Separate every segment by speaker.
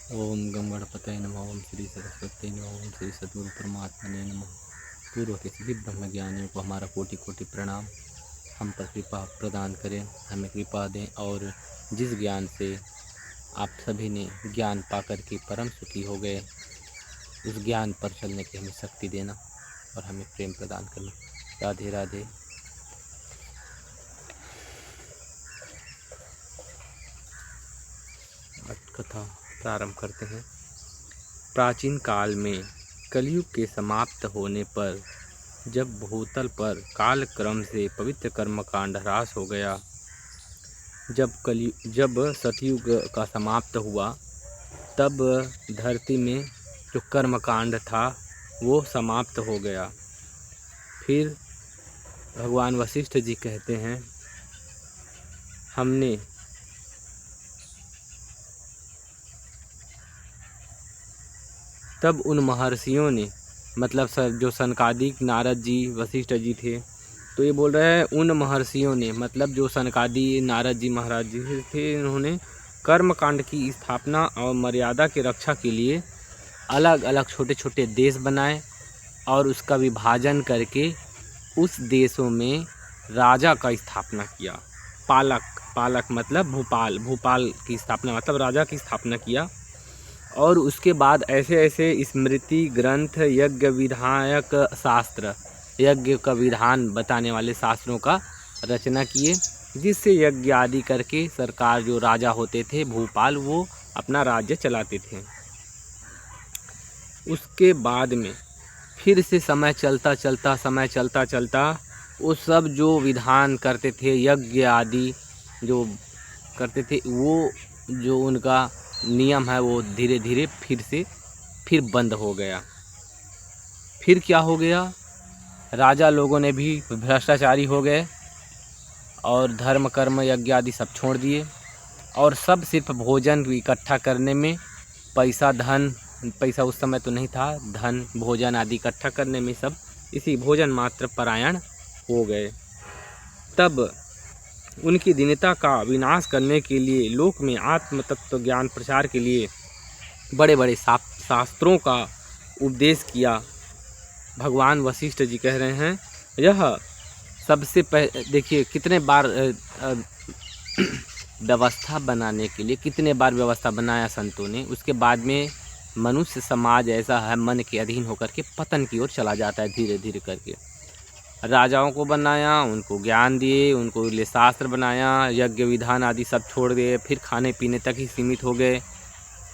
Speaker 1: ओम गम गणपतये नमः। ओम श्री सरस्वती नमः। ओम श्री सद्गुरु परमात्मने नमः। पूर्व के सभी ब्रह्म ज्ञानियों को हमारा कोटि कोटि प्रणाम। हम पर कृपा प्रदान करें, हमें कृपा दें और जिस ज्ञान से आप सभी ने ज्ञान पाकर के परम सुखी हो गए, उस ज्ञान पर चलने की हमें शक्ति देना और हमें प्रेम प्रदान करना। राधे राधे। कथा प्रारंभ करते हैं। प्राचीन काल में कलयुग के समाप्त होने पर जब भूतल पर कालक्रम से पवित्र कर्मकांड ह्रास हो गया, जब सतयुग का समाप्त हुआ, तब धरती में जो कर्मकांड था वो समाप्त हो गया। फिर भगवान वशिष्ठ जी कहते हैं, हमने तब उन महर्षियों ने, मतलब जो सनकादिक नारद जी वशिष्ठ जी थे, तो ये बोल रहे हैं उन महर्षियों ने, मतलब जो सनकादि नारद जी महाराज जी थे, इन्होंने कर्मकांड की स्थापना और मर्यादा की रक्षा के लिए अलग अलग छोटे छोटे देश बनाए और उसका विभाजन करके उस देशों में राजा का स्थापना किया। पालक मतलब भूपाल की स्थापना मतलब राजा की स्थापना किया। और उसके बाद ऐसे ऐसे स्मृति ग्रंथ, यज्ञ विधायक शास्त्र, यज्ञ का विधान बताने वाले शास्त्रों का रचना किए, जिससे यज्ञ आदि करके सरकार जो राजा होते थे भूपाल, वो अपना राज्य चलाते थे। उसके बाद में फिर से समय चलता चलता वो सब जो विधान करते थे, यज्ञ आदि जो करते थे, वो जो उनका नियम है वो धीरे धीरे फिर बंद हो गया। फिर क्या हो गया, राजा लोगों ने भी भ्रष्टाचारी हो गए और धर्म कर्म यज्ञ आदि सब छोड़ दिए और सब सिर्फ भोजन इकट्ठा करने में, पैसा उस समय तो नहीं था, धन भोजन आदि इकट्ठा करने में सब इसी भोजन मात्र परायण हो गए। तब उनकी दीनता का विनाश करने के लिए लोक में आत्म तत्व ज्ञान प्रचार के लिए बड़े बड़े शास्त्रों का उपदेश किया। भगवान वशिष्ठ जी कह रहे हैं, यह सबसे देखिए कितने बार व्यवस्था बनाने के लिए कितने बार व्यवस्था बनाया संतों ने। उसके बाद में मनुष्य समाज ऐसा है, मन के अधीन होकर के पतन की ओर चला जाता है धीरे धीरे करके। राजाओं को बनाया, उनको ज्ञान दिए, उनको लिए शास्त्र बनाया, यज्ञ विधान आदि सब छोड़ दिए, फिर खाने पीने तक ही सीमित हो गए।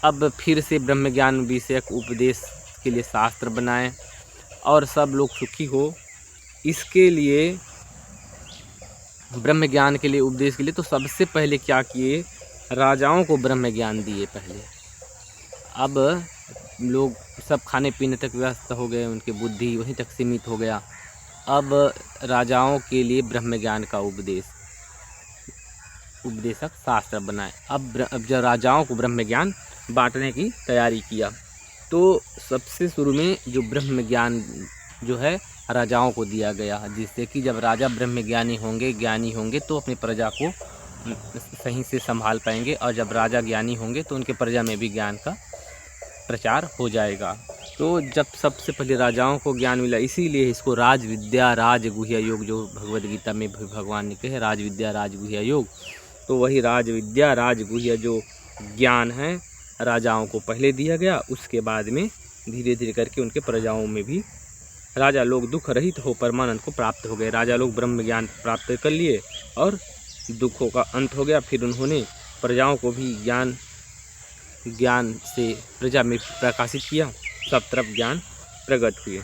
Speaker 1: अब फिर से ब्रह्म ज्ञान विषयक उपदेश के लिए शास्त्र बनाए और सब लोग सुखी हो, इसके लिए ब्रह्म ज्ञान के लिए उपदेश के लिए तो सबसे पहले क्या किए, राजाओं को ब्रह्म ज्ञान दिए पहले। अब लोग सब खाने पीने तक व्यस्त हो गए, उनकी बुद्धि वहीं तक सीमित हो गया। अब राजाओं के लिए ब्रह्म ज्ञान का उपदेशक शास्त्र बनाए। अब जब राजाओं को ब्रह्म ज्ञान बांटने की तैयारी किया, तो सबसे शुरू में जो ब्रह्म ज्ञान जो है राजाओं को दिया गया, जिससे कि जब राजा ब्रह्म ज्ञानी होंगे तो अपनी प्रजा को सही से संभाल पाएंगे, और जब राजा ज्ञानी होंगे तो उनके प्रजा में भी ज्ञान का प्रचार हो जाएगा। तो जब सबसे पहले राजाओं को ज्ञान मिला, इसीलिए इसको राज विद्या राज गुह्य योग, जो भगवद गीता में भगवान ने कहे राज विद्या राज गुह्य योग, तो वही राज विद्या राज गुह्य जो ज्ञान है राजाओं को पहले दिया गया। उसके बाद में धीरे धीरे करके उनके प्रजाओं में भी राजा लोग दुख रहित हो परमानंद को प्राप्त हो गए। राजा लोग ब्रह्म ज्ञान प्राप्त कर लिए और दुखों का अंत हो गया। फिर उन्होंने प्रजाओं को भी ज्ञान से प्रजा में प्रकाशित किया, सब तरफ ज्ञान प्रकट हुए।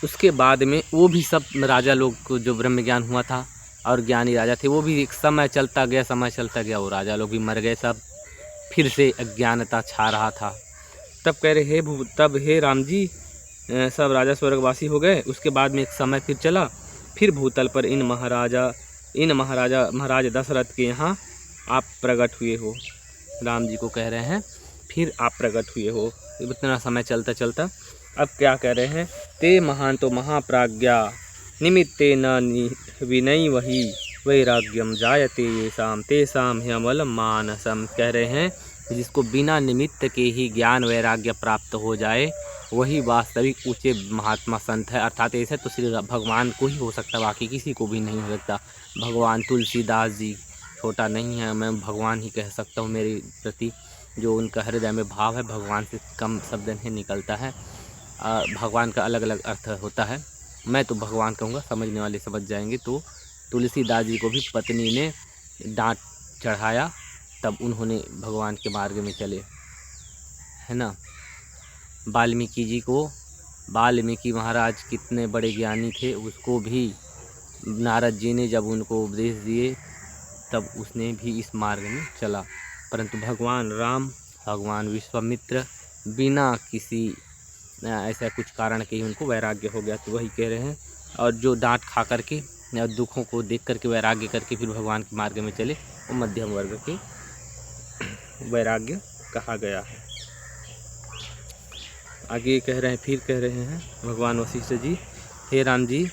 Speaker 1: उसके बाद में वो भी सब राजा लोग को जो ब्रह्म ज्ञान हुआ था और ज्ञानी राजा थे, वो भी एक समय चलता गया वो राजा लोग भी मर गए, सब फिर से अज्ञानता छा रहा था। तब कह रहे तब हे राम जी, सब राजा स्वर्गवासी हो गए। उसके बाद में एक समय फिर चला, फिर भूतल पर इन महाराज दशरथ के यहाँ आप प्रकट हुए हो। राम जी को कह रहे हैं फिर आप प्रकट हुए हो। इतना समय चलता अब क्या कह रहे हैं, ते महान तो महाप्राज्ञा निमित्ते न विनय वही वैराग्यम जायते येषाम तेषाम ह्यमलम मानसम। कह रहे हैं जिसको बिना निमित्त के ही ज्ञान वैराग्य प्राप्त हो जाए वही वास्तविक ऊंचे महात्मा संत है। अर्थात ऐसे तो श्री भगवान को ही हो सकता, बाकी किसी को भी नहीं हो सकता। भगवान तुलसीदास जी छोटा नहीं है, मैं भगवान ही कह सकता हूँ। मेरे प्रति जो उनका हृदय में भाव है, भगवान से कम शब्द नहीं निकलता है। भगवान का अलग अलग अर्थ होता है, मैं तो भगवान कहूँगा, समझने वाले समझ जाएंगे। तो तुलसीदास जी को भी पत्नी ने डांट चढ़ाया, तब उन्होंने भगवान के मार्ग में चले, है ना। वाल्मीकि महाराज कितने बड़े ज्ञानी थे, उसको भी नारद जी ने जब उनको उपदेश दिए तब उसने भी इस मार्ग में चला। परंतु भगवान राम, भगवान विश्वामित्र बिना किसी ऐसा कुछ कारण के ही उनको वैराग्य हो गया। तो वही कह रहे हैं, और जो डांट खा करके या दुखों को देख करके वैराग्य करके फिर भगवान के मार्ग में चले, वो मध्यम वर्ग के वैराग्य कहा गया है। आगे कह रहे हैं, फिर कह रहे हैं भगवान वशिष्ठ जी, हे राम जी,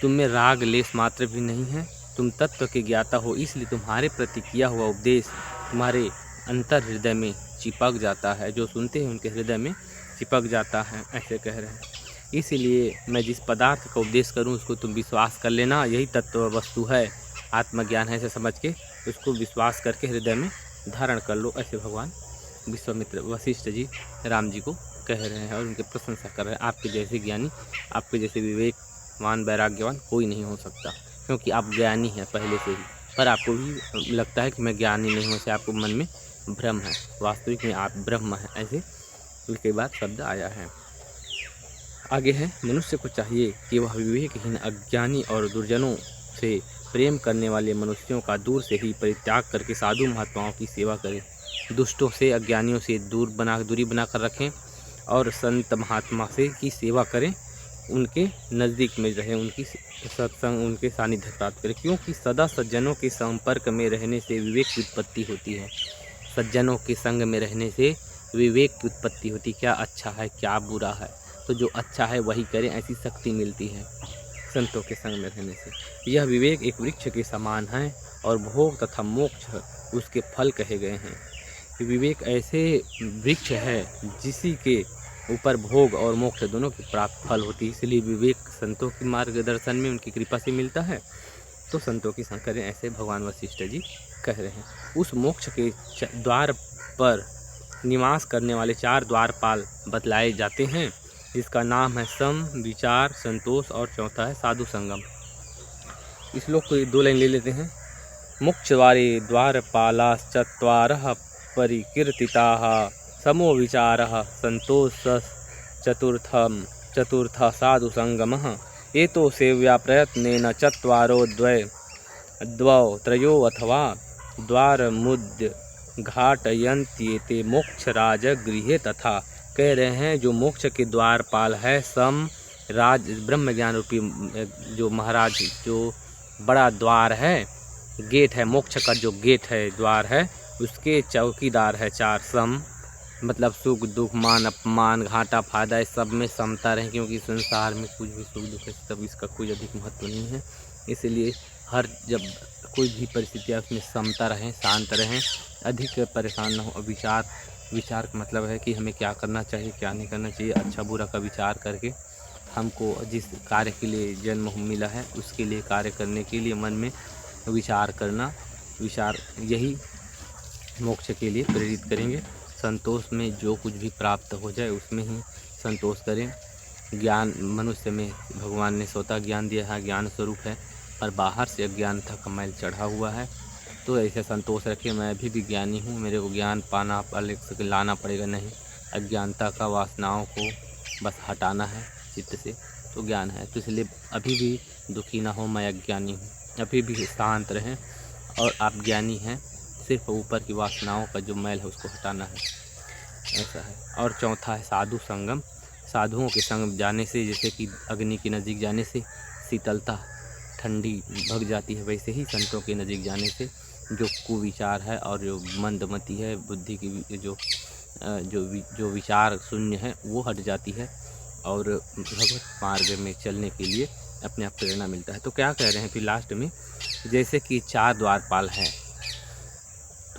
Speaker 1: तुम में राग लेस मात्र भी नहीं है, तुम तत्व के ज्ञाता हो, इसलिए तुम्हारे प्रति किया हुआ उपदेश तुम्हारे अंतर हृदय में चिपक जाता है, जो सुनते हैं उनके हृदय में चिपक जाता है, ऐसे कह रहे हैं। इसलिए मैं जिस पदार्थ का उपदेश करूं उसको तुम विश्वास कर लेना, यही तत्व वस्तु है, आत्मज्ञान है, ऐसे समझ के उसको विश्वास करके हृदय में धारण कर लो, ऐसे भगवान विश्वामित्र वशिष्ठ जी राम जी को कह रहे हैं और उनकी प्रशंसा कर रहे हैं। आपके जैसे ज्ञानी, आपके जैसे विवेकवान वैराग्यवान कोई नहीं हो सकता, क्योंकि आप ज्ञानी हैं पहले से ही, पर आपको भी लगता है कि मैं ज्ञानी नहीं हूँ, ऐसे आपको मन में भ्रम है। वास्तविक में आप ब्रह्म हैं, ऐसे उसके बाद शब्द आया है। आगे है, मनुष्य को चाहिए कि वह विवेकहीन, अज्ञानी और दुर्जनों से प्रेम करने वाले मनुष्यों का दूर से ही परित्याग करके साधु महात्माओं की सेवा करे, दुष्टों से अज्ञानियों से दूरी बना कर रखें और संत महात्मा से की सेवा करें, उनके नज़दीक में रहें, उनकी सत्संग, उनके सानिध्य प्राप्त करें, क्योंकि सदा सज्जनों के संपर्क में रहने से विवेक की उत्पत्ति होती है। सज्जनों के संग में रहने से विवेक की उत्पत्ति होती, क्या अच्छा है क्या बुरा है, तो जो अच्छा है वही करें, ऐसी शक्ति मिलती है संतों के संग में रहने से। यह विवेक एक वृक्ष के समान है और भोग तथा मोक्ष उसके फल कहे गए हैं। विवेक ऐसे वृक्ष है जिसी के ऊपर भोग और मोक्ष दोनों की प्राप्त फल होती है, इसलिए विवेक संतों के मार्गदर्शन में उनकी कृपा से मिलता है, तो संतों की संग करें, ऐसे भगवान वशिष्ठ जी कह रहे हैं। उस मोक्ष के द्वार पर निवास करने वाले 4 द्वारपाल बतलाए जाते हैं, जिसका नाम है सम, विचार, संतोष और चौथा है साधु संगम। इस श्लोक को 2 लाइन ले लेते हैं। मोक्षद्वारे द्वारपालाश्चत्वारः परिकीर्तिताः, समो विचारः, संतोषश्चतुर्थः साधु संगमः, एतो सेव्या प्रयत्नेन चत्वारो द्वौ त्रयो अथवा द्वारमुद्घाटयन्त्येते मोक्षराजगृहे तथा। कह रहे हैं जो मोक्ष के द्वारपाल है, सम राज ब्रह्म ज्ञान रूपी जो महाराज, जो बड़ा द्वार है, गेट है, मोक्ष का जो गेट है, द्वार है, उसके चौकीदार है 4। सम मतलब सुख दुख, मान अपमान, घाटा फायदा, इस सब में समता रहें, क्योंकि संसार में कुछ भी सुख दुख है, तब इसका कोई अधिक महत्व नहीं है। इसलिए जब कोई भी परिस्थिति है उसमें समता रहें, शांत रहें, अधिक परेशान न हो। विचार का मतलब है कि हमें क्या करना चाहिए क्या नहीं करना चाहिए, अच्छा बुरा का विचार करके हमको जिस कार्य के लिए जन्म मिला है उसके लिए कार्य करने के लिए मन में विचार करना, विचार यही मोक्ष के लिए प्रेरित करेंगे। संतोष में जो कुछ भी प्राप्त हो जाए उसमें ही संतोष करें। ज्ञान मनुष्य में भगवान ने स्वतः ज्ञान दिया है, ज्ञान स्वरूप है, पर बाहर से अज्ञानता का मैल चढ़ा हुआ है, तो ऐसे संतोष रखें, मैं अभी भी ज्ञानी हूँ, मेरे को ज्ञान पाना अलग लाना पड़ेगा नहीं, अज्ञानता का वासनाओं को बस हटाना है चित्त से, तो ज्ञान है। तो इसलिए अभी भी दुखी ना हो, मैं अज्ञानी हूँ, अभी भी शांत रहें और आप ज्ञानी हैं, सिर्फ ऊपर की वासनाओं का जो मैल है उसको हटाना है, ऐसा है। और चौथा है साधु संगम। साधुओं के संग जाने से, जैसे कि अग्नि के नज़दीक जाने से शीतलता ठंडी भग जाती है, वैसे ही संतों के नज़दीक जाने से जो कुविचार है और जो मंदमति है, बुद्धि की जो विचार शून्य है वो हट जाती है और भगवत मार्ग में चलने के लिए अपने आप प्रेरणा मिलता है। तो क्या कह रहे हैं फिर लास्ट में, जैसे कि 4 द्वारपाल हैं,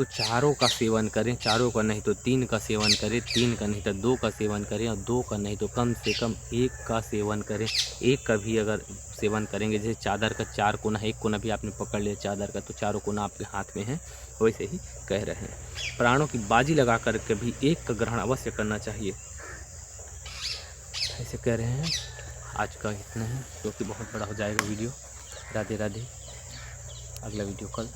Speaker 1: तो चारों का सेवन करें, चारों का नहीं तो 3 का सेवन करें, 3 का नहीं तो 2 का सेवन करें, और 2 का नहीं तो कम से कम 1 का सेवन करें। 1 का भी अगर सेवन करेंगे, जैसे चादर का 4 कोना है, 1 कोना भी आपने पकड़ लिया चादर का, तो चारों कोना आपके हाथ में है, वैसे ही कह रहे हैं। प्राणों की बाजी लगा कर के भी 1 का ग्रहण अवश्य करना चाहिए, ऐसे कह रहे हैं। आज का इतना ही, क्योंकि बहुत बड़ा हो जाएगा वीडियो। राधे राधे। अगला वीडियो कल।